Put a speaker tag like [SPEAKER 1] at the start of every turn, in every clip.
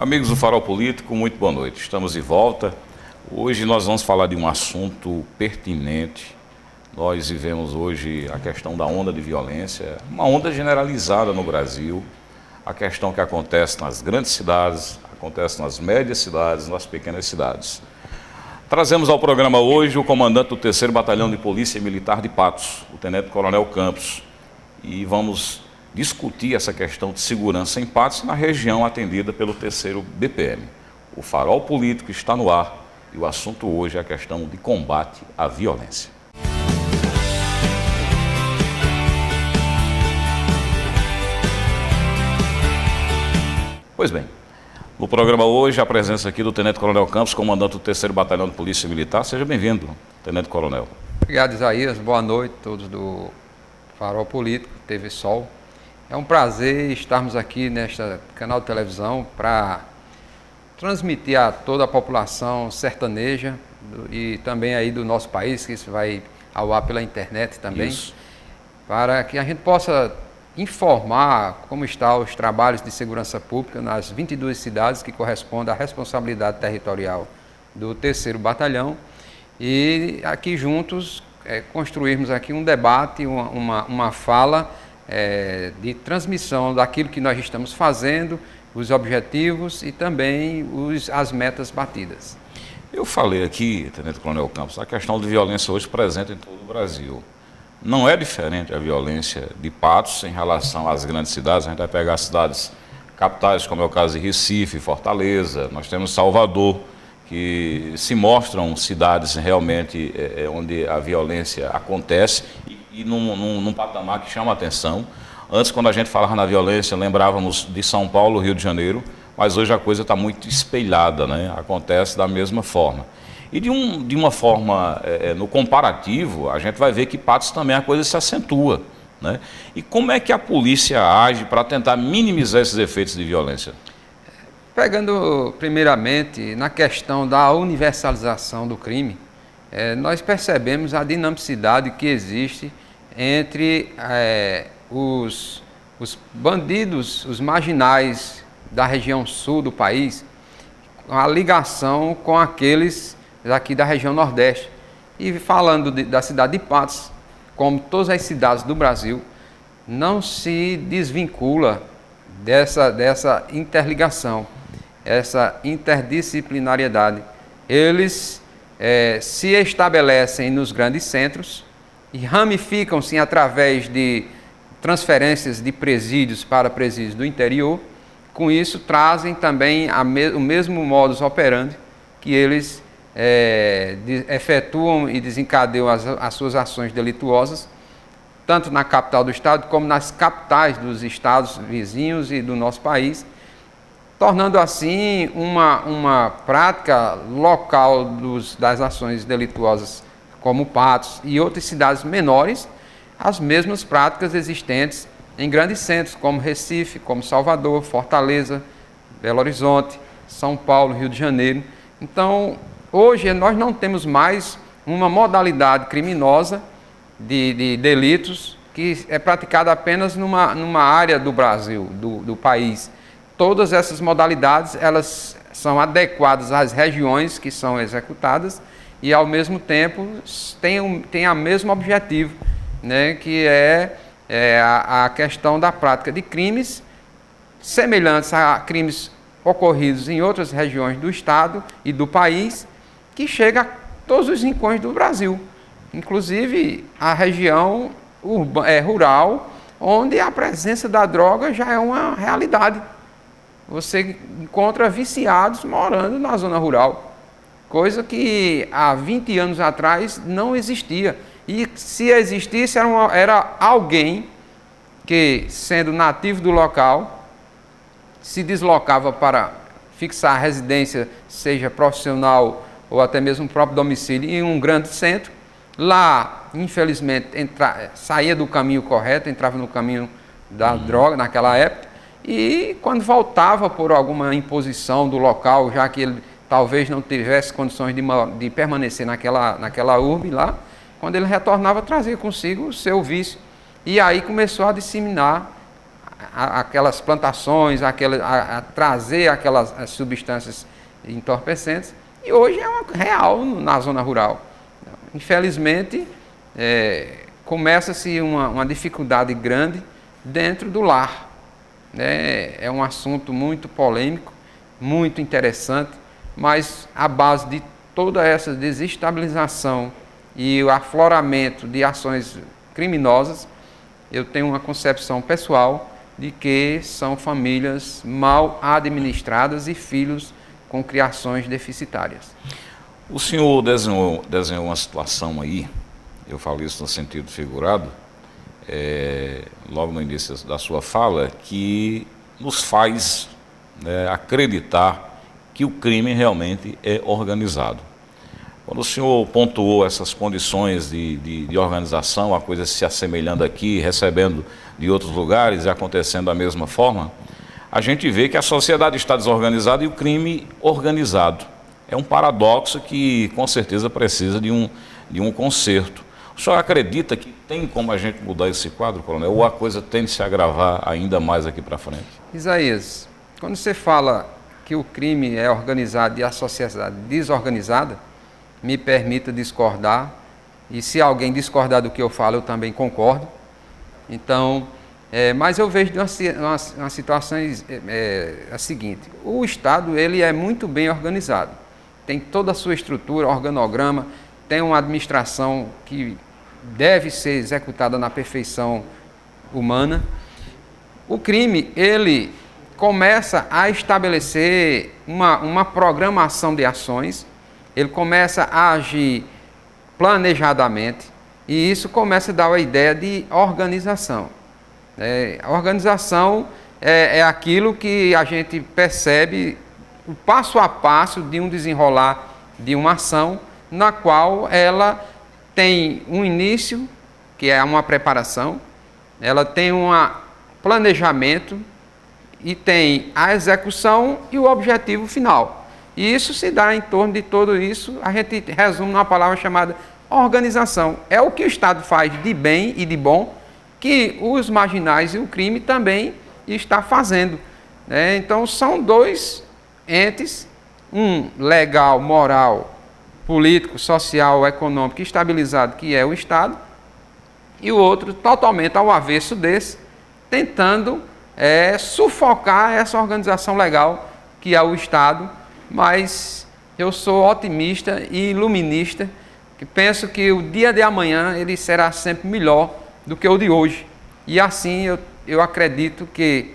[SPEAKER 1] Amigos do Farol Político, muito boa noite. Estamos de volta. Hoje nós vamos falar de um assunto pertinente. Nós vivemos hoje a questão da onda de violência, uma onda generalizada no Brasil. A questão que acontece nas grandes cidades, acontece nas médias cidades, nas pequenas cidades. Trazemos ao programa hoje o comandante do 3º Batalhão de Polícia Militar de Patos, o Tenente Coronel Campos, e vamos discutir essa questão de segurança em Patos, na região atendida pelo 3º BPM. O Farol Político está no ar e o assunto hoje é a questão de combate à violência. Pois bem, no programa hoje a presença aqui do Tenente Coronel Campos, comandante do 3º Batalhão de Polícia Militar. Seja bem-vindo, Tenente Coronel.
[SPEAKER 2] Obrigado, Isaías. Boa noite a todos do Farol Político, TV Sol. É um prazer estarmos aqui neste canal de televisão para transmitir a toda a população sertaneja e também aí do nosso país, que isso vai ao ar pela internet também, para que a gente possa informar como estão os trabalhos de segurança pública nas 22 cidades que correspondem à responsabilidade territorial do 3º Batalhão e aqui juntos construirmos aqui um debate, uma fala de transmissão daquilo que nós estamos fazendo, os objetivos e também as metas batidas.
[SPEAKER 1] Eu falei aqui, Tenente Coronel Campos, a questão de violência hoje presente em todo o Brasil. Não é diferente a violência de Patos em relação às grandes cidades. A gente vai pegar cidades capitais, como é o caso de Recife, Fortaleza, nós temos Salvador, que se mostram cidades realmente onde a violência acontece e num patamar que chama a atenção. Antes, quando a gente falava na violência, lembrávamos de São Paulo, Rio de Janeiro, mas hoje a coisa está muito espelhada, né? Acontece da mesma forma. E de uma forma, no comparativo, a gente vai ver que Patos também a coisa se acentua, né? E como é que a polícia age para tentar minimizar esses efeitos de violência?
[SPEAKER 2] Pegando primeiramente na questão da universalização do crime, nós percebemos a dinamicidade que existe entre os bandidos, os marginais da região sul do país, a ligação com aqueles daqui da região nordeste. E falando da cidade de Patos, como todas as cidades do Brasil, não se desvincula dessa interligação, essa interdisciplinariedade. Eles se estabelecem nos grandes centros e ramificam-se através de transferências de presídios para presídios do interior. Com isso, trazem também o mesmo modus operandi que eles efetuam e desencadeiam as suas ações delituosas, tanto na capital do estado como nas capitais dos estados vizinhos e do nosso país, tornando assim uma prática local das ações delituosas como Patos e outras cidades menores, as mesmas práticas existentes em grandes centros como Recife, como Salvador, Fortaleza, Belo Horizonte, São Paulo, Rio de Janeiro. Então, hoje nós não temos mais uma modalidade criminosa de delitos que é praticada apenas numa área do Brasil, do país. Todas essas modalidades, elas são adequadas às regiões que são executadas e, ao mesmo tempo, têm o mesmo objetivo, né, que é a questão da prática de crimes semelhantes a crimes ocorridos em outras regiões do estado e do país, que chega a todos os rincões do Brasil, inclusive a região rural, onde a presença da droga já é uma realidade. Você encontra viciados morando na zona rural, coisa que há 20 anos atrás não existia. E se existisse, era alguém que, sendo nativo do local, se deslocava para fixar a residência, seja profissional ou até mesmo o próprio domicílio, em um grande centro. Lá, infelizmente, saía do caminho correto, entrava no caminho da droga naquela época, e quando voltava por alguma imposição do local, já que ele talvez não tivesse condições de permanecer naquela urbe lá, quando ele retornava, trazia consigo o seu vício. E aí começou a disseminar aquelas plantações, a trazer aquelas substâncias entorpecentes, e hoje é real na zona rural. Infelizmente, começa-se uma dificuldade grande dentro do lar. É um assunto muito polêmico, muito interessante, mas a base de toda essa desestabilização e o afloramento de ações criminosas, eu tenho uma concepção pessoal de que são famílias mal administradas e filhos com criações deficitárias.
[SPEAKER 1] O senhor desenhou uma situação aí, eu falo isso no sentido figurado, logo no início da sua fala, que nos faz acreditar que o crime realmente é organizado. Quando o senhor pontuou essas condições de organização, a coisa se assemelhando aqui, recebendo de outros lugares e acontecendo da mesma forma, a gente vê que a sociedade está desorganizada e o crime organizado. É um paradoxo que com certeza precisa de um conserto. O senhor acredita que tem como a gente mudar esse quadro, coronel, ou a coisa tende a se agravar ainda mais aqui para frente?
[SPEAKER 2] Isaías, quando você fala que o crime é organizado e a sociedade desorganizada, me permita discordar, e se alguém discordar do que eu falo, eu também concordo. Então, mas eu vejo uma situação a seguinte: o Estado ele é muito bem organizado, tem toda a sua estrutura, organograma, tem uma administração que deve ser executada na perfeição humana. O crime, ele começa a estabelecer uma programação de ações, ele começa a agir planejadamente, e isso começa a dar a ideia de organização. A organização é aquilo que a gente percebe o passo a passo de um desenrolar de uma ação, na qual ela tem um início, que é uma preparação, ela tem um planejamento e tem a execução e o objetivo final. E isso se dá em torno de tudo isso, a gente resume numa palavra chamada organização. É o que o Estado faz de bem e de bom, que os marginais e o crime também está fazendo. Então são dois entes, um legal, moral, político, social, econômico, estabilizado, que é o Estado, e o outro totalmente ao avesso desse, tentando sufocar essa organização legal que é o Estado. Mas eu sou otimista e iluminista, que penso que o dia de amanhã ele será sempre melhor do que o de hoje. E assim eu acredito que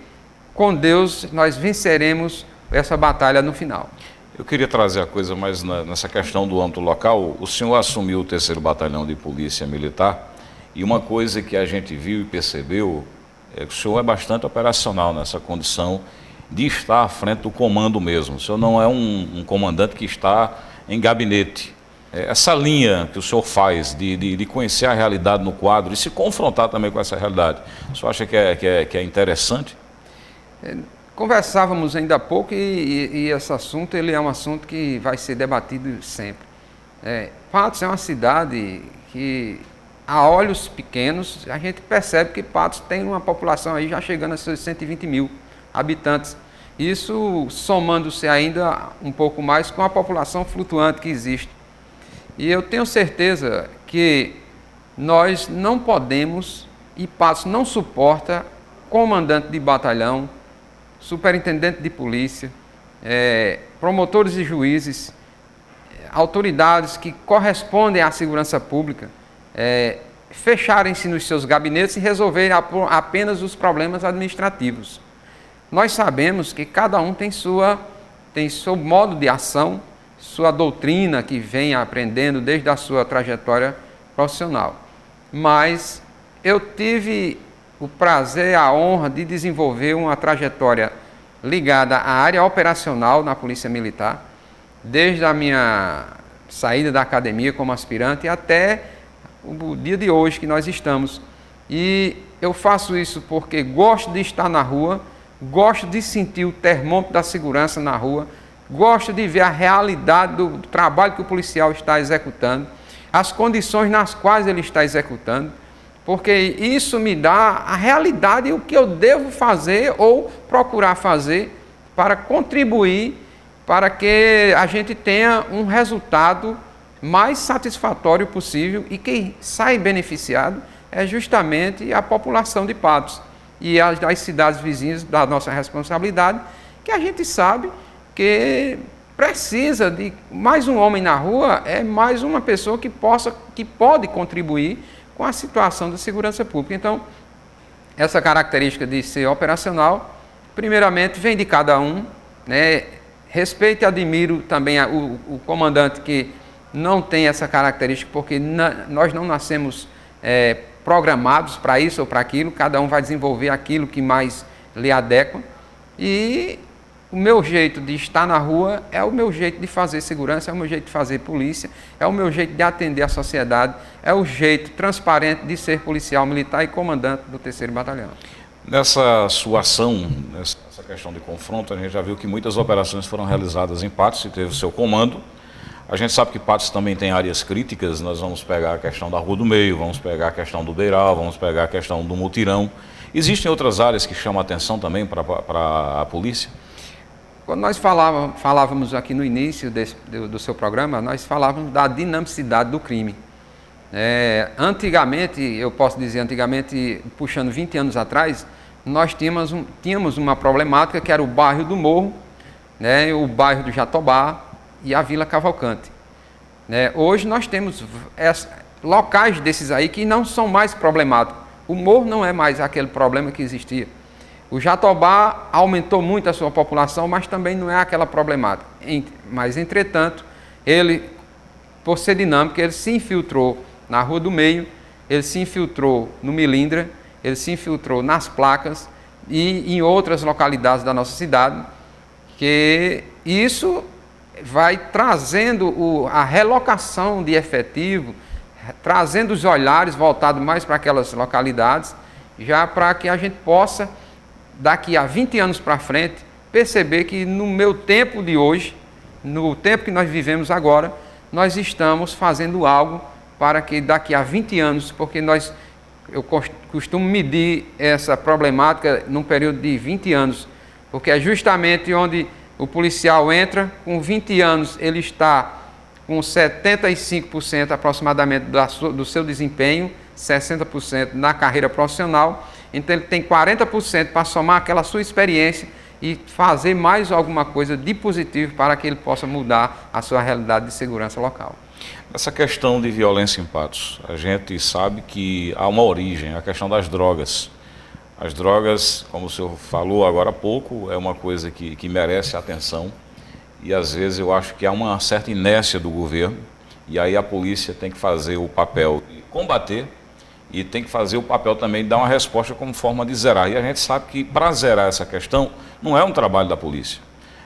[SPEAKER 2] com Deus nós venceremos essa batalha no final.
[SPEAKER 1] Eu queria trazer a coisa mais nessa questão do âmbito local. O senhor assumiu o 3º Batalhão de Polícia Militar, e uma coisa que a gente viu e percebeu é que o senhor é bastante operacional nessa condição de estar à frente do comando mesmo. O senhor não é um comandante que está em gabinete. Essa linha que o senhor faz de conhecer a realidade no quadro e se confrontar também com essa realidade, o senhor acha que é interessante?
[SPEAKER 2] Conversávamos ainda há pouco e esse assunto ele é um assunto que vai ser debatido sempre. Patos é uma cidade que, a olhos pequenos, a gente percebe que Patos tem uma população aí já chegando a seus 120 mil habitantes. Isso somando-se ainda um pouco mais com a população flutuante que existe. E eu tenho certeza que nós não podemos, e Patos não suporta, comandante de batalhão, superintendente de polícia, promotores e juízes, autoridades que correspondem à segurança pública, fecharem-se nos seus gabinetes e resolverem apenas os problemas administrativos. Nós sabemos que cada um tem seu modo de ação, sua doutrina que vem aprendendo desde a sua trajetória profissional. Mas eu tive o prazer, a honra de desenvolver uma trajetória ligada à área operacional na Polícia Militar, desde a minha saída da academia como aspirante até o dia de hoje que nós estamos. E eu faço isso porque gosto de estar na rua, gosto de sentir o termômetro da segurança na rua, gosto de ver a realidade do trabalho que o policial está executando, as condições nas quais ele está executando. porque isso me dá a realidade e o que eu devo fazer ou procurar fazer para contribuir para que a gente tenha um resultado mais satisfatório possível, e quem sai beneficiado é justamente a população de Patos e as cidades vizinhas da nossa responsabilidade, que a gente sabe que precisa de mais um homem na rua, é mais uma pessoa que pode contribuir com a situação da segurança pública. Então, essa característica de ser operacional, primeiramente, vem de cada um, né? Respeito e admiro também o comandante que não tem essa característica, porque nós não nascemos programados para isso ou para aquilo, cada um vai desenvolver aquilo que mais lhe adequa, e o meu jeito de estar na rua é o meu jeito de fazer segurança, é o meu jeito de fazer polícia, é o meu jeito de atender a sociedade, é o jeito transparente de ser policial militar e comandante do 3º Batalhão.
[SPEAKER 1] Nessa sua ação, nessa questão de confronto, a gente já viu que muitas operações foram realizadas em Patos, e teve o seu comando. A gente sabe que Patos também tem áreas críticas, nós vamos pegar a questão da Rua do Meio, vamos pegar a questão do Beiral, vamos pegar a questão do Mutirão. Existem outras áreas que chamam a atenção também para a polícia?
[SPEAKER 2] Quando nós falávamos aqui no início do seu programa, nós falávamos da dinamicidade do crime. Antigamente, eu posso dizer antigamente, puxando 20 anos atrás, nós tínhamos uma problemática que era o bairro do Morro, né, o bairro do Jatobá e a Vila Cavalcante. Hoje nós temos locais desses aí que não são mais problemáticos. O Morro não é mais aquele problema que existia. O Jatobá aumentou muito a sua população, mas também não é aquela problemática. Mas, entretanto, ele, por ser dinâmico, ele se infiltrou na Rua do Meio, ele se infiltrou no Milindra, ele se infiltrou nas Placas e em outras localidades da nossa cidade, que isso vai trazendo a relocação de efetivo, trazendo os olhares voltados mais para aquelas localidades, já para que a gente possa, daqui a 20 anos para frente, perceber que no meu tempo de hoje, no tempo que nós vivemos agora, nós estamos fazendo algo para que daqui a 20 anos, porque eu costumo medir essa problemática num período de 20 anos, porque é justamente onde o policial entra, com 20 anos ele está com 75% aproximadamente do seu desempenho, 60% na carreira profissional, então ele tem 40% para somar aquela sua experiência e fazer mais alguma coisa de positivo para que ele possa mudar a sua realidade de segurança local.
[SPEAKER 1] Essa questão de violência em Patos, a gente sabe que há uma origem, a questão das drogas. As drogas, como o senhor falou agora há pouco, é uma coisa que merece atenção, e às vezes eu acho que há uma certa inércia do governo, e aí a polícia tem que fazer o papel de combater e tem que fazer o papel também de dar uma resposta como forma de zerar. E a gente sabe que para zerar essa questão não é um trabalho da polícia.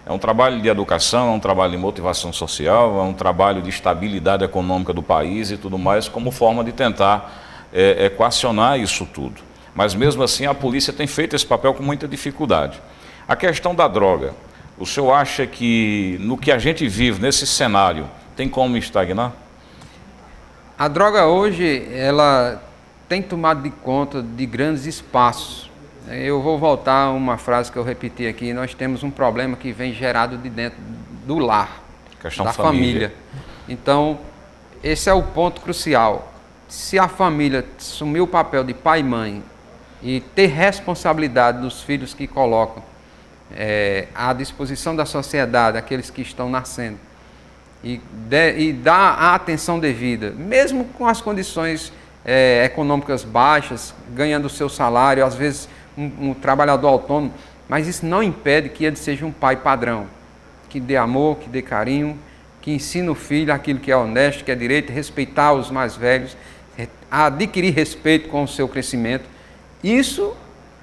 [SPEAKER 1] É um trabalho de educação, é um trabalho de motivação social, é um trabalho de estabilidade econômica do país e tudo mais, como forma de tentar equacionar isso tudo. Mas mesmo assim a polícia tem feito esse papel com muita dificuldade. A questão da droga, o senhor acha que no que a gente vive nesse cenário tem como estagnar?
[SPEAKER 2] A droga hoje, ela tem tomado de conta de grandes espaços. Eu vou voltar a uma frase que eu repeti aqui: nós temos um problema que vem gerado de dentro do lar,
[SPEAKER 1] questão
[SPEAKER 2] da família. Então, esse é o ponto crucial. Se a família assumir o papel de pai e mãe e ter responsabilidade dos filhos que colocam à disposição da sociedade, aqueles que estão nascendo, e dar a atenção devida, mesmo com as condições econômicas baixas, ganhando o seu salário, às vezes um trabalhador autônomo, mas isso não impede que ele seja um pai padrão, que dê amor, que dê carinho, que ensine o filho aquilo que é honesto, que é direito, respeitar os mais velhos, adquirir respeito com o seu crescimento. Isso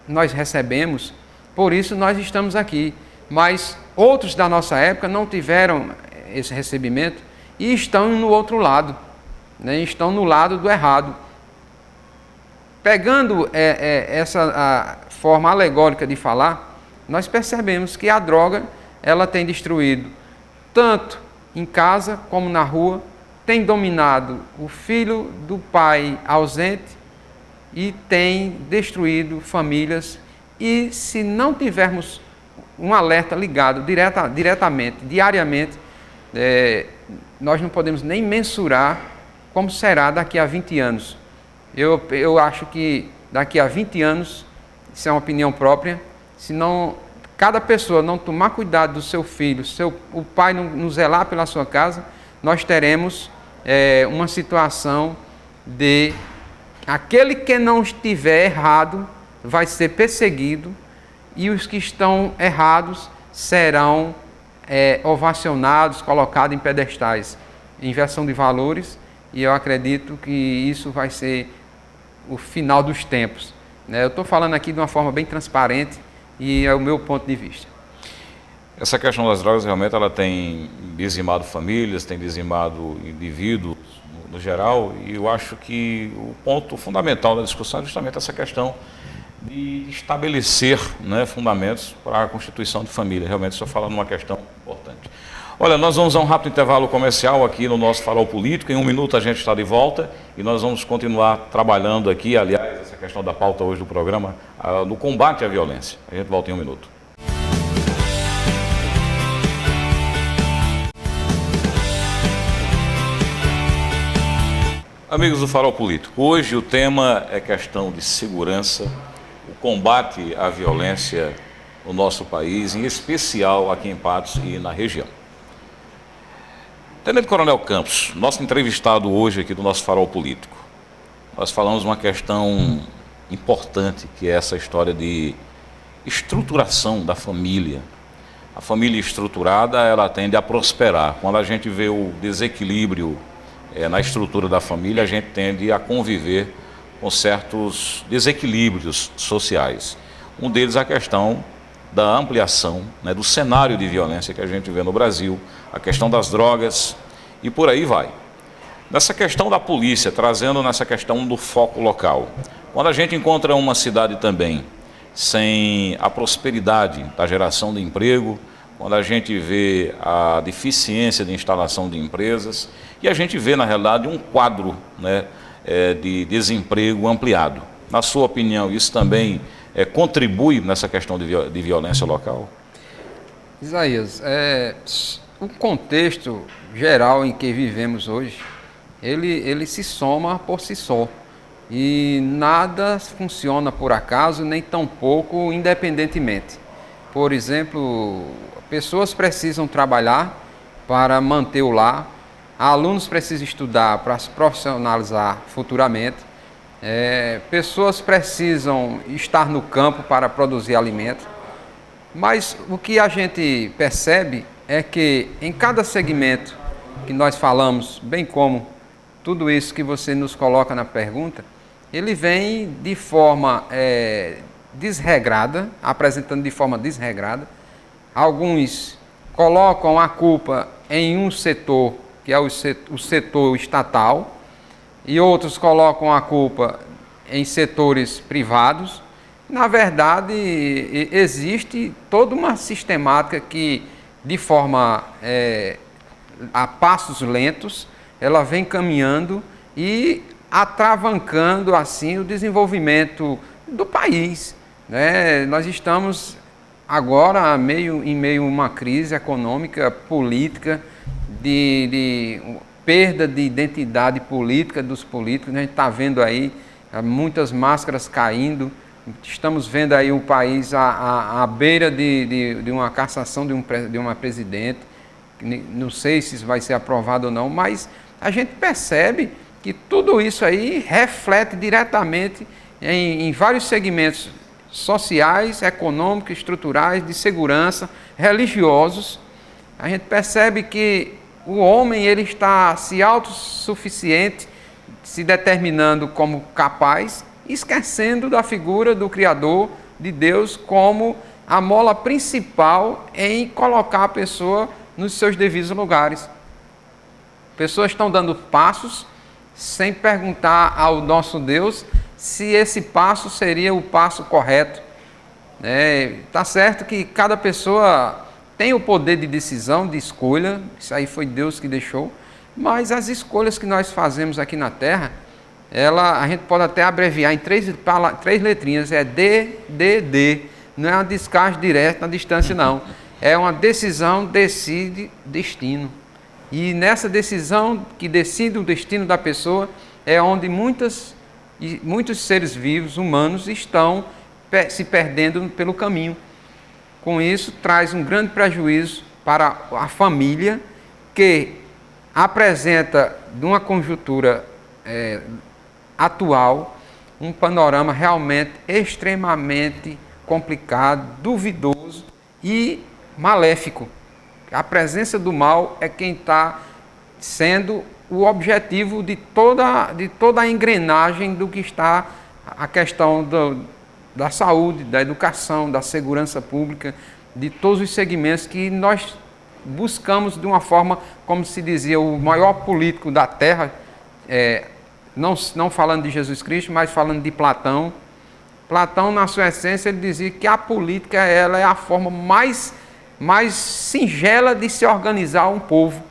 [SPEAKER 2] nós recebemos, por isso nós estamos aqui. Mas outros da nossa época não tiveram esse recebimento e estão no outro lado, né? Estão no lado do errado. Pegando essa forma alegórica de falar, nós percebemos que a droga ela tem destruído tanto em casa como na rua, tem dominado o filho do pai ausente e tem destruído famílias. E se não tivermos um alerta ligado diretamente, diariamente, nós não podemos nem mensurar como será daqui a 20 anos. Eu acho que daqui a 20 anos, isso é uma opinião própria, se não, cada pessoa não tomar cuidado do seu filho, o pai não zelar pela sua casa, nós teremos uma situação de aquele que não estiver errado vai ser perseguido e os que estão errados serão ovacionados, colocados em pedestais. Inversão de valores, e eu acredito que isso vai ser o final dos tempos. Eu estou falando aqui de uma forma bem transparente e é o meu ponto de vista.
[SPEAKER 1] Essa questão das drogas realmente ela tem dizimado famílias, tem dizimado indivíduos no geral, e eu acho que o ponto fundamental da discussão é justamente essa questão de estabelecer, fundamentos para a constituição de família. Realmente estou falando uma questão importante. Olha, nós vamos a um rápido intervalo comercial aqui no nosso Farol Político. Em 1 minuto a gente está de volta e nós vamos continuar trabalhando aqui, aliás, essa questão da pauta hoje do programa, no combate à violência. A gente volta em 1 minuto. Amigos do Farol Político, hoje o tema é questão de segurança, o combate à violência no nosso país, em especial aqui em Patos e na região. Tenente Coronel Campos, nosso entrevistado hoje aqui do nosso Farol Político, nós falamos uma questão importante, que é essa história de estruturação da família. A família estruturada, ela tende a prosperar. Quando a gente vê o desequilíbrio na estrutura da família, a gente tende a conviver com certos desequilíbrios sociais. Um deles é a questão da ampliação, do cenário de violência que a gente vê no Brasil, a questão das drogas e por aí vai. Nessa questão da polícia, trazendo nessa questão do foco local, quando a gente encontra uma cidade também sem a prosperidade da geração de emprego, quando a gente vê a deficiência de instalação de empresas, e a gente vê, na realidade, um quadro de desemprego ampliado. Na sua opinião, isso também contribui nessa questão de violência local?
[SPEAKER 2] Isaías, o contexto geral em que vivemos hoje, ele se soma por si só. E nada funciona por acaso, nem tampouco independentemente. Por exemplo, pessoas precisam trabalhar para manter o lar, alunos precisam estudar para se profissionalizar futuramente, pessoas precisam estar no campo para produzir alimento. Mas o que a gente percebe é que em cada segmento que nós falamos, bem como tudo isso que você nos coloca na pergunta, ele vem de forma desregrada, apresentando de forma desregrada. Alguns colocam a culpa em um setor, que é o setor estatal, e outros colocam a culpa em setores privados. Na verdade, existe toda uma sistemática que, de forma a passos lentos, ela vem caminhando e atravancando assim o desenvolvimento do país. Nós estamos agora em meio a uma crise econômica, política, de perda de identidade política dos políticos. A gente está vendo aí muitas máscaras caindo, estamos vendo aí o país à beira de uma cassação de uma presidente. Não sei se isso vai ser aprovado ou não, mas a gente percebe que tudo isso aí reflete diretamente em vários segmentos sociais, econômicos, estruturais, de segurança, religiosos. A gente percebe que o homem ele está se autossuficiente, se determinando como capaz, esquecendo da figura do Criador, de Deus, como a mola principal em colocar a pessoa nos seus devidos lugares. Pessoas estão dando passos sem perguntar ao nosso Deus se esse passo seria o passo correto. Tá certo que cada pessoa tem o poder de decisão, de escolha, isso aí foi Deus que deixou, mas as escolhas que nós fazemos aqui na Terra, a gente pode até abreviar em três letrinhas, é DDD. Não é uma descarte direta na distância, não. É uma decisão decide destino. E nessa decisão que decide o destino da pessoa é onde muitos seres vivos, humanos, estão se perdendo pelo caminho. Com isso, traz um grande prejuízo para a família, que apresenta, de uma conjuntura atual, um panorama realmente extremamente complicado, duvidoso e maléfico. A presença do mal é quem está sendo o objetivo de toda a engrenagem do que está a questão da saúde, da educação, da segurança pública, de todos os segmentos que nós buscamos de uma forma, como se dizia, o maior político da Terra, não falando de Jesus Cristo, mas falando de Platão. Platão, na sua essência, ele dizia que a política ela é a forma mais singela de se organizar um povo.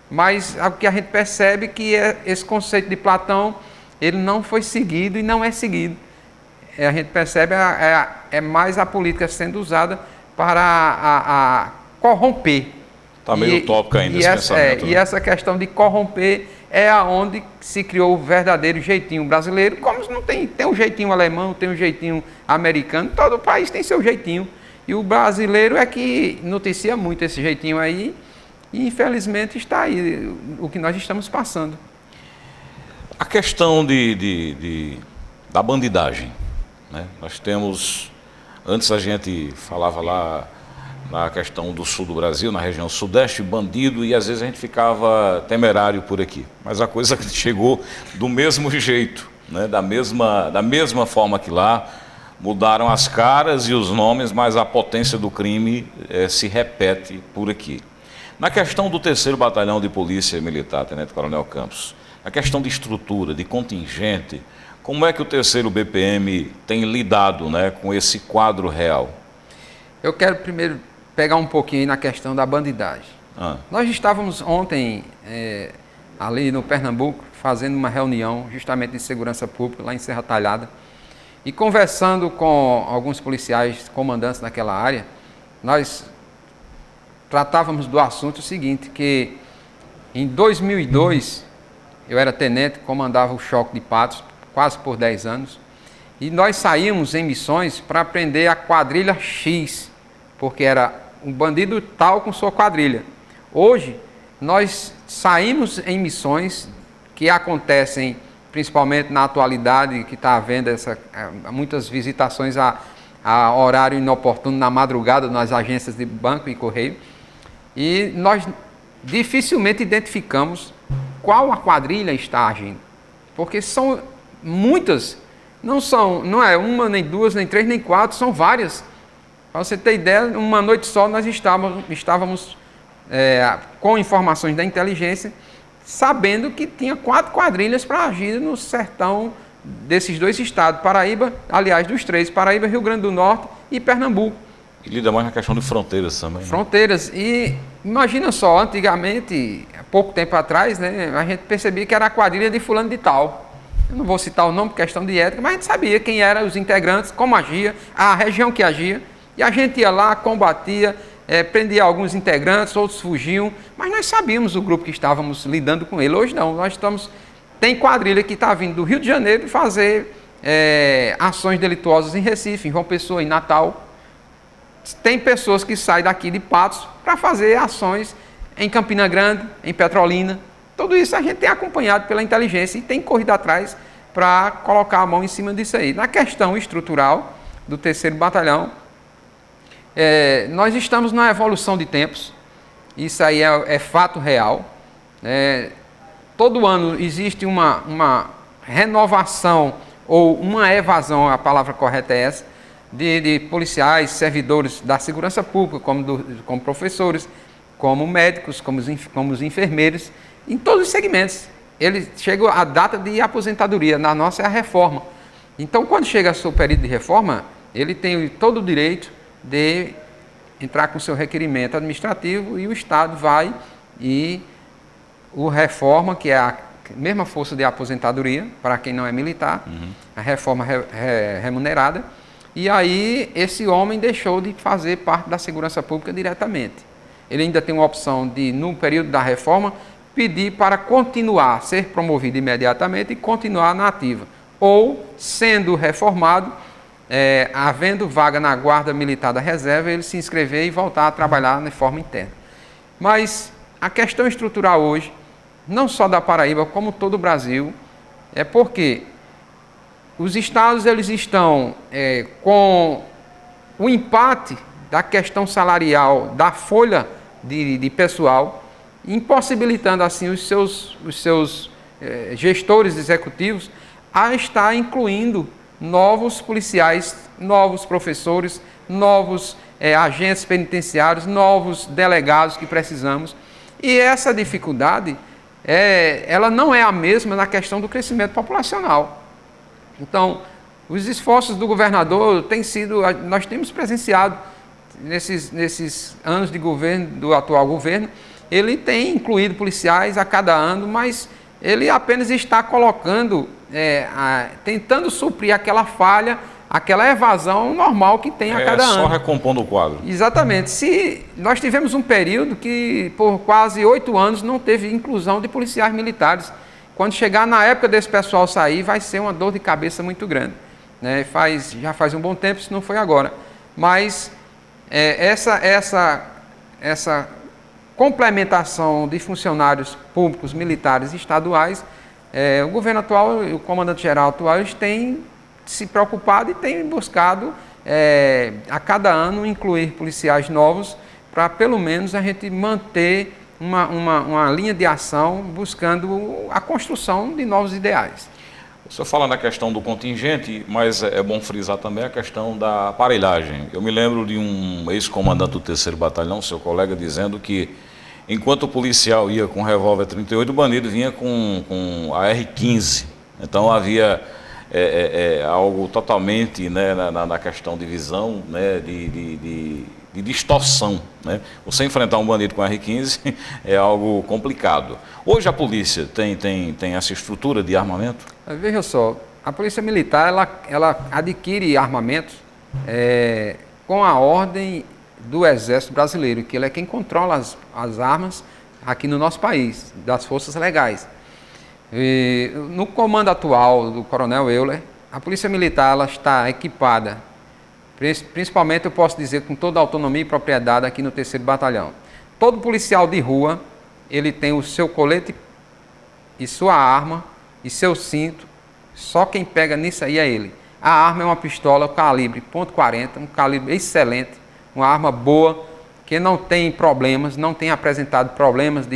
[SPEAKER 2] Mas o que a gente percebe que esse conceito de Platão, ele não foi seguido e não é seguido. A gente percebe mais a política sendo usada para corromper.
[SPEAKER 1] Está meio utópico ainda esse pensamento.
[SPEAKER 2] E essa questão de corromper é aonde se criou o verdadeiro jeitinho brasileiro, como não tem um jeitinho alemão, tem um jeitinho americano, todo país tem seu jeitinho. E o brasileiro é que noticia muito esse jeitinho aí, e infelizmente está aí o que nós estamos passando.
[SPEAKER 1] A questão da bandidagem, né? Nós temos, antes a gente falava lá na questão do sul do Brasil, na região sudeste, bandido, e às vezes a gente ficava temerário por aqui. Mas a coisa chegou do mesmo jeito, né? Da mesma forma que lá, mudaram as caras e os nomes, mas a potência do crime se repete por aqui. Na questão do 3º Batalhão de Polícia Militar, Tenente Coronel Campos, a questão de estrutura, de contingente, como é que o 3º BPM tem lidado, né, com esse quadro real?
[SPEAKER 2] Eu quero primeiro pegar um pouquinho na questão da bandidagem. Nós estávamos ontem ali no Pernambuco fazendo uma reunião justamente de segurança pública lá em Serra Talhada e conversando com alguns policiais comandantes naquela área. Nós tratávamos do assunto seguinte, que em 2002 eu era tenente, comandava o Choque de Patos quase por 10 anos, e nós saímos em missões para prender a quadrilha X, porque era um bandido tal com sua quadrilha. Hoje, nós saímos em missões que acontecem, principalmente na atualidade, que está havendo muitas visitações a horário inoportuno na madrugada nas agências de banco e correio, e nós dificilmente identificamos qual a quadrilha está agindo, porque são muitas, não é uma, nem duas, nem três, nem quatro, são várias. Para você ter ideia, uma noite só nós estávamos com informações da inteligência, sabendo que tinha 4 quadrilhas para agir no sertão desses 2 estados, Paraíba, aliás, dos 3, Paraíba, Rio Grande do Norte e Pernambuco.
[SPEAKER 1] E lida mais na questão de fronteiras também. Né?
[SPEAKER 2] Fronteiras. E imagina só, antigamente, há pouco tempo atrás, né, a gente percebia que era a quadrilha de fulano de tal. Eu não vou citar o nome por questão de ética, mas a gente sabia quem eram os integrantes, como agia, a região que agia. E a gente ia lá, combatia, prendia alguns integrantes, outros fugiam, mas nós sabíamos o grupo que estávamos lidando com ele. Hoje não, tem quadrilha que está vindo do Rio de Janeiro fazer ações delituosas em Recife, em João Pessoa, em Natal. Tem pessoas que saem daqui de Patos para fazer ações em Campina Grande, em Petrolina. Tudo isso a gente tem acompanhado pela inteligência e tem corrido atrás para colocar a mão em cima disso aí. Na questão estrutural do 3º Batalhão, nós estamos na evolução de tempos, isso aí é fato real. Todo ano existe uma renovação ou uma evasão, a palavra correta é essa, de policiais, servidores da segurança pública, como professores, como médicos, como os enfermeiros, em todos os segmentos. Ele chega a data de aposentadoria, na nossa é a reforma. Então, quando chega o seu período de reforma, ele tem todo o direito de entrar com o seu requerimento administrativo e o Estado vai e o reforma, que é a mesma força de aposentadoria, para quem não é militar, a reforma remunerada, e aí esse homem deixou de fazer parte da segurança pública diretamente. Ele ainda tem uma opção de, no período da reforma, pedir para continuar, ser promovido imediatamente e continuar na ativa. Ou, sendo reformado, havendo vaga na Guarda Militar da Reserva, ele se inscrever e voltar a trabalhar de forma interna. Mas a questão estrutural hoje, não só da Paraíba, como todo o Brasil, é porque os estados eles estão com o empate da questão salarial da folha de pessoal, impossibilitando assim os seus gestores executivos a estar incluindo novos policiais, novos professores, novos agentes penitenciários, novos delegados que precisamos. E essa dificuldade, ela não é a mesma na questão do crescimento populacional. Então, os esforços do governador têm sido, nós temos presenciado nesses anos de governo, do atual governo, ele tem incluído policiais a cada ano, mas ele apenas está colocando, tentando suprir aquela falha, aquela evasão normal que tem a cada ano.
[SPEAKER 1] Só recompondo o quadro.
[SPEAKER 2] Exatamente. Se nós tivemos um período que por quase 8 anos não teve inclusão de policiais militares. Quando chegar na época desse pessoal sair, vai ser uma dor de cabeça muito grande. Né? Já faz um bom tempo, se não foi agora. Mas essa complementação de funcionários públicos, militares e estaduais, o governo atual, o comandante-geral atual, eles têm se preocupado e têm buscado a cada ano incluir policiais novos para pelo menos a gente manter uma linha de ação buscando a construção de novos ideais.
[SPEAKER 1] O senhor fala na questão do contingente, mas é bom frisar também a questão da aparelhagem. Eu me lembro de um ex-comandante do 3º Batalhão, seu colega, dizendo que enquanto o policial ia com revólver 38, o bandido vinha com a R15. Então havia algo totalmente, né, na questão de visão, né, de distorção. Né? Você enfrentar um bandido com R15 é algo complicado. Hoje a polícia tem essa estrutura de armamento?
[SPEAKER 2] Veja só, a polícia militar ela adquire armamentos com a ordem do Exército Brasileiro, que ele é quem controla as armas aqui no nosso país, das forças legais. No comando atual do Coronel Euler, a polícia militar ela está equipada, principalmente eu posso dizer com toda a autonomia e propriedade aqui no 3º Batalhão. Todo policial de rua, ele tem o seu colete e sua arma e seu cinto, só quem pega nisso aí é ele. A arma é uma pistola calibre .40, um calibre excelente, uma arma boa, que não tem problemas, não tem apresentado problemas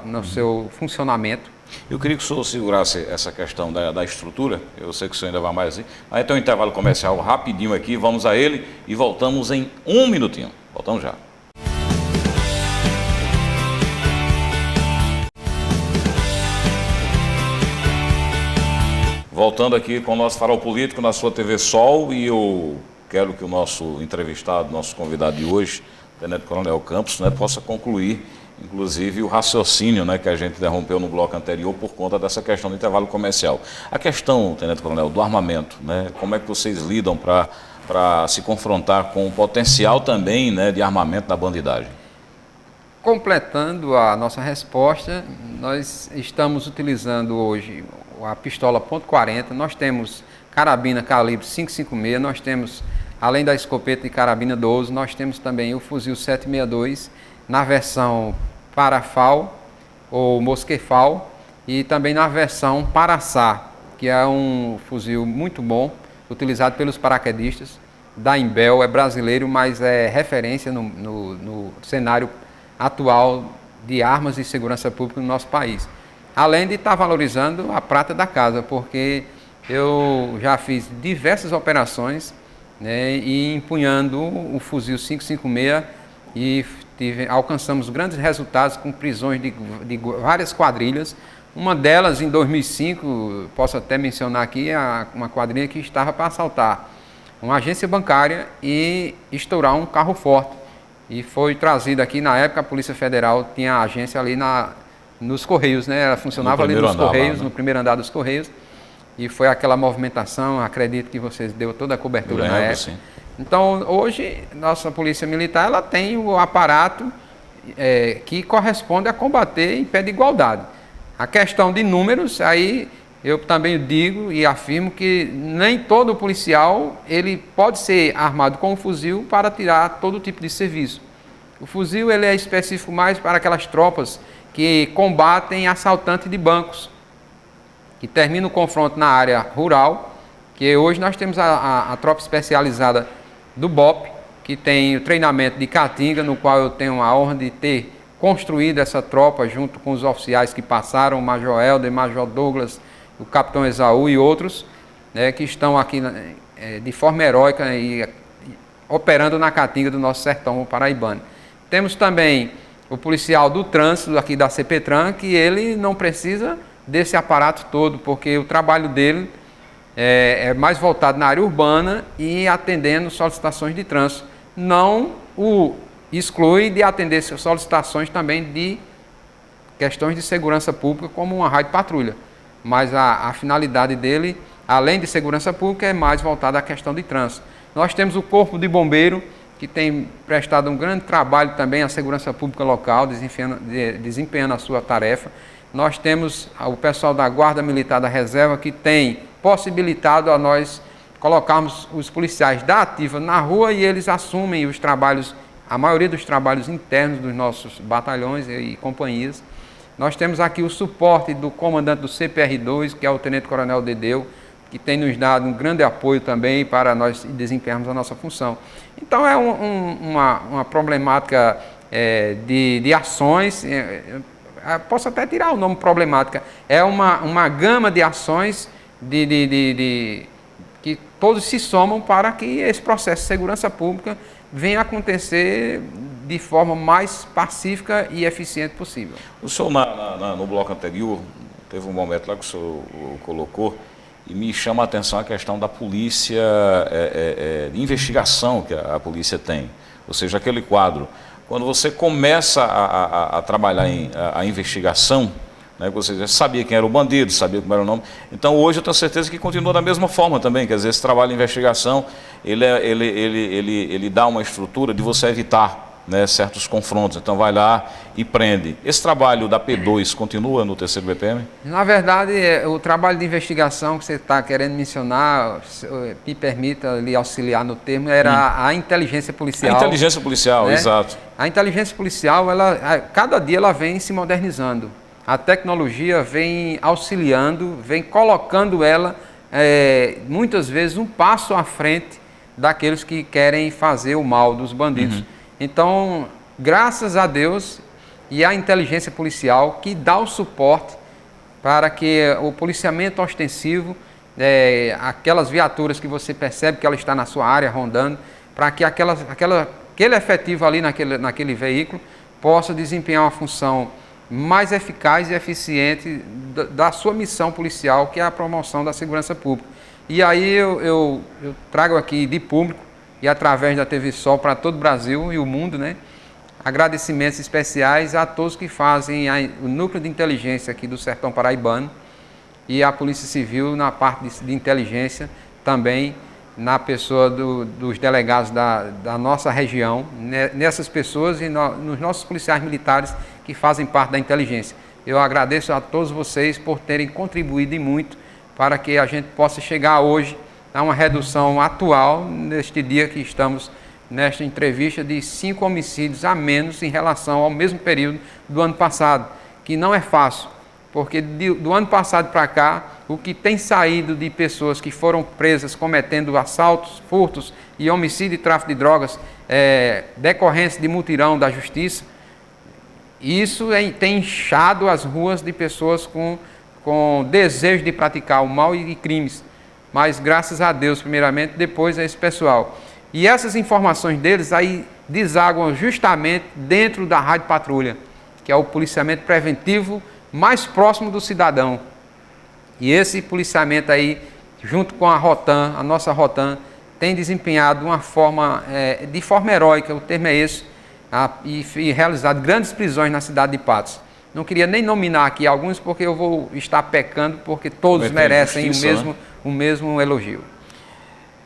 [SPEAKER 2] no seu funcionamento.
[SPEAKER 1] Eu queria que o senhor segurasse essa questão da estrutura, eu sei que o senhor ainda vai mais assim. Aí tem um intervalo comercial rapidinho aqui, vamos a ele e voltamos em 1 minutinho. Voltamos já. Voltando aqui com o nosso Farol Político na sua TV Sol, e eu quero que o nosso entrevistado, nosso convidado de hoje, Tenente Coronel Campos, né, possa concluir, inclusive, o raciocínio, né, que a gente interrompeu no bloco anterior por conta dessa questão do intervalo comercial. A questão, Tenente Coronel, do armamento, né, como é que vocês lidam para se confrontar com o potencial também, né, de armamento da bandidagem?
[SPEAKER 2] Completando a nossa resposta, nós estamos utilizando hoje a pistola .40, nós temos carabina calibre 5.56, nós temos, além da escopeta de carabina 12, nós temos também o fuzil 7.62, na versão Parafal ou Mosquefal, e também na versão Paraçá, que é um fuzil muito bom, utilizado pelos paraquedistas da Imbel, é brasileiro, mas é referência no cenário atual de armas e segurança pública no nosso país. Além de estar valorizando a prata da casa, porque eu já fiz diversas operações, né, e empunhando o fuzil 5.56 e alcançamos grandes resultados com prisões de várias quadrilhas. Uma delas, em 2005, posso até mencionar aqui, uma quadrilha que estava para assaltar uma agência bancária e estourar um carro forte. E foi trazido aqui, na época, a Polícia Federal tinha a agência ali nos Correios, né? Ela funcionava ali nos Correios, no primeiro andar dos Correios. E foi aquela movimentação, acredito que vocês deu toda a cobertura na época. Sim. Então, hoje, nossa Polícia Militar ela tem o aparato que corresponde a combater em pé de igualdade. A questão de números, aí eu também digo e afirmo que nem todo policial ele pode ser armado com um fuzil para tirar todo tipo de serviço. O fuzil ele é específico mais para aquelas tropas que combatem assaltantes de bancos, que termina o confronto na área rural, que hoje nós temos a tropa especializada do BOP, que tem o treinamento de Caatinga, no qual eu tenho a honra de ter construído essa tropa junto com os oficiais que passaram, o Major Helder, Major Douglas, o Capitão Esaú e outros, né, que estão aqui de forma heróica e operando na Caatinga do nosso sertão paraibano. Temos também o policial do trânsito aqui da CPTRAN, que ele não precisa desse aparato todo, porque o trabalho dele é mais voltado na área urbana e atendendo solicitações de trânsito. Não o exclui de atender solicitações também de questões de segurança pública, como uma rádio patrulha. Mas a finalidade dele, além de segurança pública, é mais voltada à questão de trânsito. Nós temos o Corpo de Bombeiro, que tem prestado um grande trabalho também à segurança pública local, desempenhando a sua tarefa. Nós temos o pessoal da Guarda Militar da Reserva, que tem possibilitado a nós colocarmos os policiais da ativa na rua e eles assumem os trabalhos, a maioria dos trabalhos internos dos nossos batalhões e companhias. Nós temos aqui o suporte do comandante do CPR-2, que é o Tenente Coronel Dedeu, que tem nos dado um grande apoio também para nós desempenharmos a nossa função. Então é uma problemática de ações, posso até tirar o nome problemática, é uma gama de ações que todos se somam para que esse processo de segurança pública venha acontecer de forma mais pacífica e eficiente possível.
[SPEAKER 1] O senhor, no bloco anterior, teve um momento lá que o senhor colocou, e me chama a atenção a questão da polícia, de investigação que a polícia tem. Ou seja, aquele quadro, quando você começa a trabalhar a investigação, né, você já sabia quem era o bandido, sabia como era o nome. Então hoje eu tenho certeza que continua da mesma forma também, quer dizer, esse trabalho de investigação, ele dá uma estrutura de você evitar, né, certos confrontos, então vai lá e prende. Esse trabalho da P2 continua no terceiro BPM?
[SPEAKER 2] Na verdade, o trabalho de investigação que você está querendo mencionar, me permita lhe auxiliar no termo, era a inteligência policial.
[SPEAKER 1] A inteligência policial, né? Exato.
[SPEAKER 2] A inteligência policial, cada dia ela vem se modernizando. A tecnologia vem auxiliando, vem colocando ela, muitas vezes, um passo à frente daqueles que querem fazer o mal dos bandidos. Uhum. Então, graças a Deus e à inteligência policial que dá o suporte para que o policiamento ostensivo, aquelas viaturas que você percebe que ela está na sua área rondando, para que aquele efetivo ali naquele veículo possa desempenhar uma função mais eficaz e eficiente da sua missão policial, que é a promoção da segurança pública. E aí eu trago aqui de público, e através da TV Sol para todo o Brasil e o mundo, né, agradecimentos especiais a todos que fazem o núcleo de inteligência aqui do Sertão Paraibano e a Polícia Civil na parte de inteligência também, na pessoa dos delegados da nossa região, nessas pessoas e nos nossos policiais militares que fazem parte da inteligência. Eu agradeço a todos vocês por terem contribuído e muito para que a gente possa chegar hoje a uma redução atual, neste dia que estamos nesta entrevista, de 5 homicídios a menos em relação ao mesmo período do ano passado, que não é fácil, porque do ano passado para cá, o que tem saído de pessoas que foram presas cometendo assaltos, furtos e homicídio e tráfico de drogas, decorrência de mutirão da justiça, isso tem inchado as ruas de pessoas com desejo de praticar o mal e crimes. Mas graças a Deus, primeiramente, depois a esse pessoal. E essas informações deles aí desaguam justamente dentro da Rádio Patrulha, que é o policiamento preventivo mais próximo do cidadão. E esse policiamento aí, junto com a Rotan, a nossa Rotan, tem desempenhado de forma heróica, o termo é esse, e realizado grandes prisões na cidade de Patos. Não queria nem nominar aqui alguns, porque eu vou estar pecando, porque todos merecem o mesmo elogio.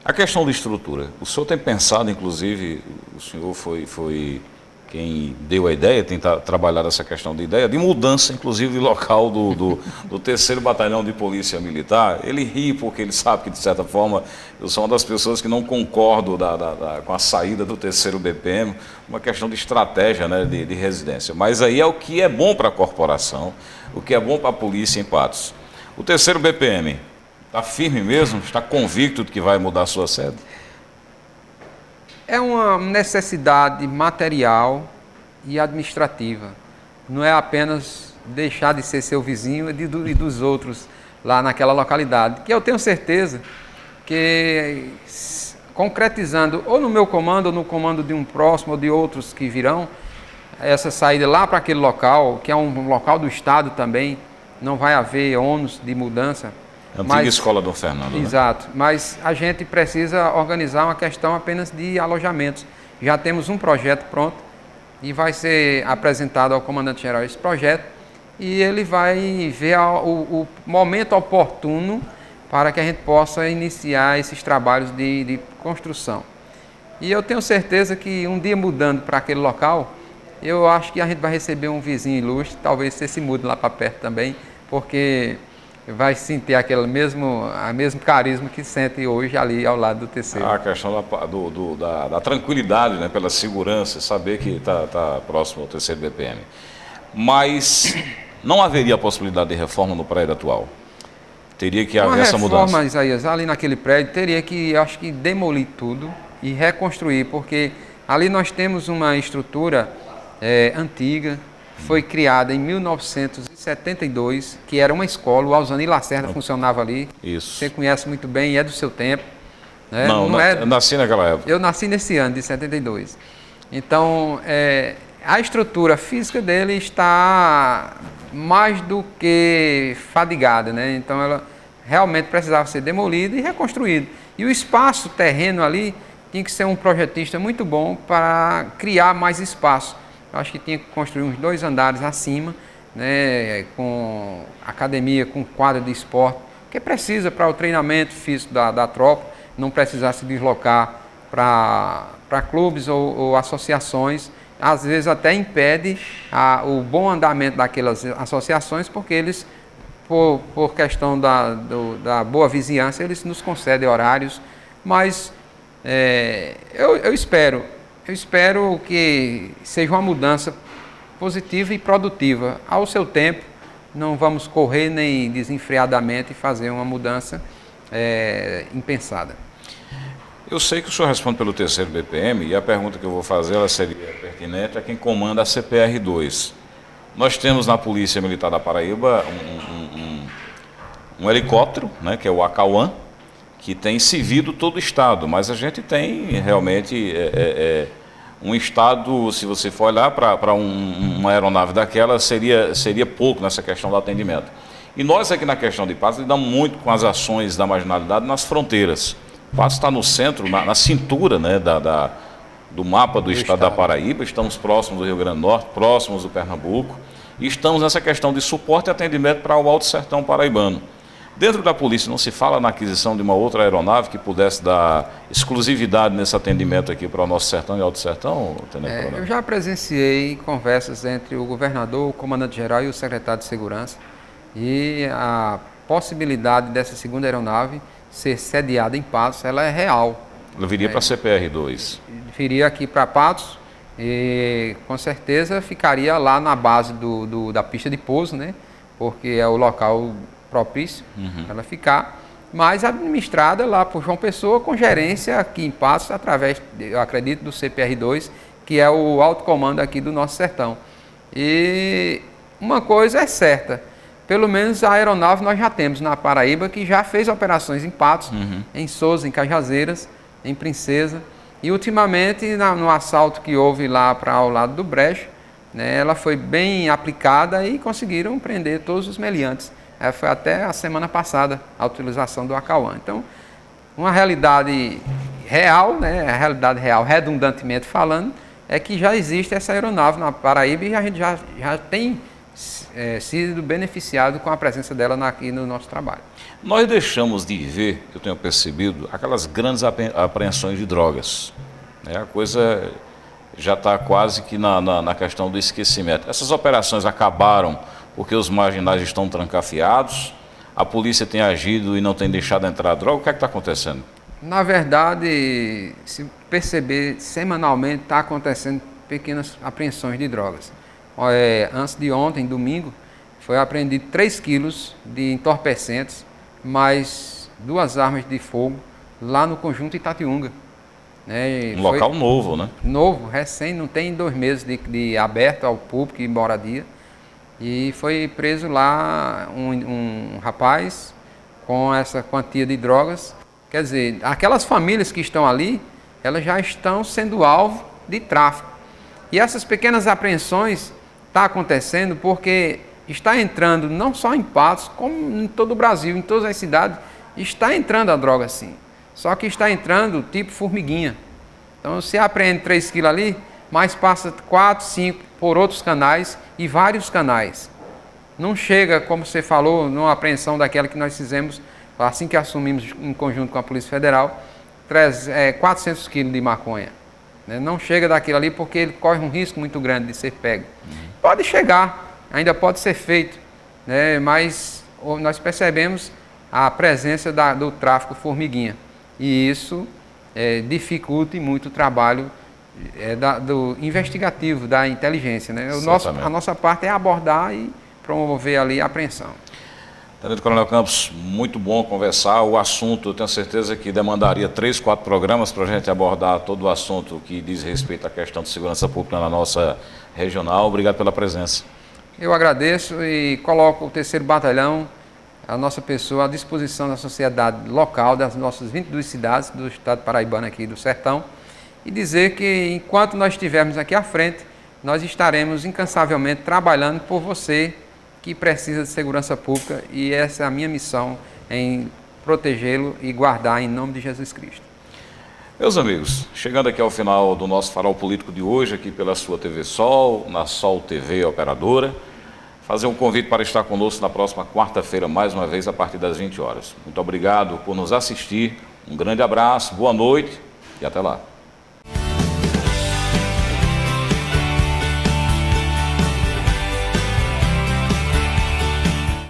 [SPEAKER 1] A questão de estrutura. O senhor tem pensado, inclusive, o senhor foi quem deu a ideia, tem trabalhado essa questão de ideia, de mudança, inclusive, de local do 3º Batalhão de Polícia Militar. Ele ri porque ele sabe que, de certa forma, eu sou uma das pessoas que não concordo com a saída do 3º BPM, uma questão de estratégia, né, de residência. Mas aí é o que é bom para a corporação, o que é bom para a polícia em Patos. O 3º BPM está firme mesmo? Está convicto de que vai mudar a sua sede?
[SPEAKER 2] É uma necessidade material e administrativa. Não é apenas deixar de ser seu vizinho e dos outros lá naquela localidade. Que eu tenho certeza que, concretizando ou no meu comando, ou no comando de um próximo ou de outros que virão, essa saída lá para aquele local, que é um local do Estado também, não vai haver ônus de mudança.
[SPEAKER 1] Antiga escola do Fernando.
[SPEAKER 2] Exato, né? Mas a gente precisa organizar uma questão apenas de alojamentos. Já temos um projeto pronto e vai ser apresentado ao comandante-geral esse projeto e ele vai ver o momento oportuno para que a gente possa iniciar esses trabalhos de construção. E eu tenho certeza que um dia mudando para aquele local, eu acho que a gente vai receber um vizinho ilustre, talvez você se mude lá para perto também, porque vai sentir aquele mesmo carisma que sente hoje ali ao lado do 3º.
[SPEAKER 1] A questão da tranquilidade, né, pela segurança, saber que está próximo ao 3º BPM. Mas não haveria a possibilidade de reforma no prédio atual? Teria que haver essa mudança? Uma reforma,
[SPEAKER 2] Isaías, ali naquele prédio teria que, acho que, demolir tudo e reconstruir, porque ali nós temos uma estrutura antiga, foi criada em 1972, que era uma escola, o Alzani Lacerda funcionava ali.
[SPEAKER 1] Isso.
[SPEAKER 2] Você conhece muito bem, é do seu tempo. Né?
[SPEAKER 1] Não, eu nasci naquela época.
[SPEAKER 2] Eu nasci nesse ano, de 72. Então, a estrutura física dele está mais do que fadigada, né? Então, ela realmente precisava ser demolida e reconstruída. E o espaço terreno ali tinha que ser um projetista muito bom para criar mais espaço. Eu acho que tinha que construir uns 2 andares acima, né, com academia, com quadra de esporte, que precisa para o treinamento físico da tropa, não precisar se deslocar para clubes ou associações. Às vezes até impede o bom andamento daquelas associações, porque eles, por questão da boa vizinhança, eles nos concedem horários. Mas eu espero que seja uma mudança positiva e produtiva. Ao seu tempo, não vamos correr nem desenfreadamente e fazer uma mudança impensada.
[SPEAKER 1] Eu sei que o senhor responde pelo 3º BPM e a pergunta que eu vou fazer ela seria pertinente a quem comanda a CPR-2. Nós temos na Polícia Militar da Paraíba um helicóptero, né, que é o Acauã, que tem servido todo o Estado, mas a gente tem realmente um Estado, se você for olhar para uma aeronave daquela, seria pouco nessa questão do atendimento. E nós aqui na questão de Patos lidamos muito com as ações da marginalidade nas fronteiras. Patos está no centro, na cintura, né, do mapa do Estado da Paraíba, estamos próximos do Rio Grande do Norte, próximos do Pernambuco, e estamos nessa questão de suporte e atendimento para o Alto Sertão paraibano. Dentro da polícia não se fala na aquisição de uma outra aeronave que pudesse dar exclusividade nesse atendimento aqui para o nosso sertão e Alto Sertão, Tenente Coronel?
[SPEAKER 2] Eu já presenciei conversas entre o governador, o comandante-geral e o secretário de Segurança, e a possibilidade dessa segunda aeronave ser sediada em Patos, ela é real.
[SPEAKER 1] Ela viria para a CPR-2?
[SPEAKER 2] Viria aqui para Patos e com certeza ficaria lá na base da pista de pouso, né? Porque é o local propício para ela ficar, mas administrada lá por João Pessoa, com gerência aqui em Patos, através, eu acredito, do CPR-2, que é o alto comando aqui do nosso sertão. E uma coisa é certa, pelo menos a aeronave nós já temos na Paraíba, que já fez operações em Patos, em Sousa, em Cajazeiras, em Princesa, e ultimamente no assalto que houve lá para ao lado do Brejo, né, ela foi bem aplicada e conseguiram prender todos os meliantes. Foi até a semana passada a utilização do Acauã. Então, uma realidade real, né, a realidade real, redundantemente falando, é que já existe essa aeronave na Paraíba e a gente já tem sido beneficiado com a presença dela aqui no nosso trabalho.
[SPEAKER 1] Nós deixamos de ver, eu tenho percebido, aquelas grandes apreensões de drogas. A coisa já está quase que na questão do esquecimento. Essas operações acabaram porque os marginais estão trancafiados, a polícia tem agido e não tem deixado entrar a droga. O que é que está acontecendo?
[SPEAKER 2] Na verdade, se perceber, semanalmente está acontecendo pequenas apreensões de drogas. Antes de ontem, domingo, foi apreendido 3 quilos de entorpecentes, mais 2 armas de fogo lá no conjunto Itatiunga.
[SPEAKER 1] Um local novo, né?
[SPEAKER 2] Novo, recém, não tem 2 meses de aberto ao público e moradia. E foi preso lá um rapaz com essa quantia de drogas. Quer dizer, aquelas famílias que estão ali, elas já estão sendo alvo de tráfico. E essas pequenas apreensões estão acontecendo porque está entrando, não só em Patos, como em todo o Brasil, em todas as cidades, está entrando a droga sim. Só que está entrando tipo formiguinha. Então você apreende 3 quilos ali, mas passa 4, 5 por outros canais e vários canais. Não chega, como você falou, numa apreensão daquela que nós fizemos, assim que assumimos em conjunto com a Polícia Federal, 400 quilos de maconha. Não chega daquilo ali porque ele corre um risco muito grande de ser pego. Pode chegar, ainda pode ser feito, mas nós percebemos a presença do tráfico formiguinha. E isso dificulta muito o trabalho do investigativo, da inteligência. A nossa parte é abordar e promover ali a apreensão.
[SPEAKER 1] Tenente Coronel Campos, muito bom conversar. O assunto, eu tenho certeza que demandaria 3, 4 programas para a gente abordar todo o assunto que diz respeito à questão de segurança pública na nossa regional. Obrigado pela presença.
[SPEAKER 2] Eu agradeço e coloco o 3º Batalhão, a nossa pessoa, à disposição da sociedade local, das nossas 22 cidades do estado paraibano aqui do Sertão, e dizer que enquanto nós estivermos aqui à frente, nós estaremos incansavelmente trabalhando por você que precisa de segurança pública, e essa é a minha missão, em protegê-lo e guardar em nome de Jesus Cristo.
[SPEAKER 1] Meus amigos, chegando aqui ao final do nosso Farol Político de hoje, aqui pela sua TV Sol, na Sol TV Operadora, fazer um convite para estar conosco na próxima quarta-feira, mais uma vez, a partir das 20 horas. Muito obrigado por nos assistir, um grande abraço, boa noite e até lá.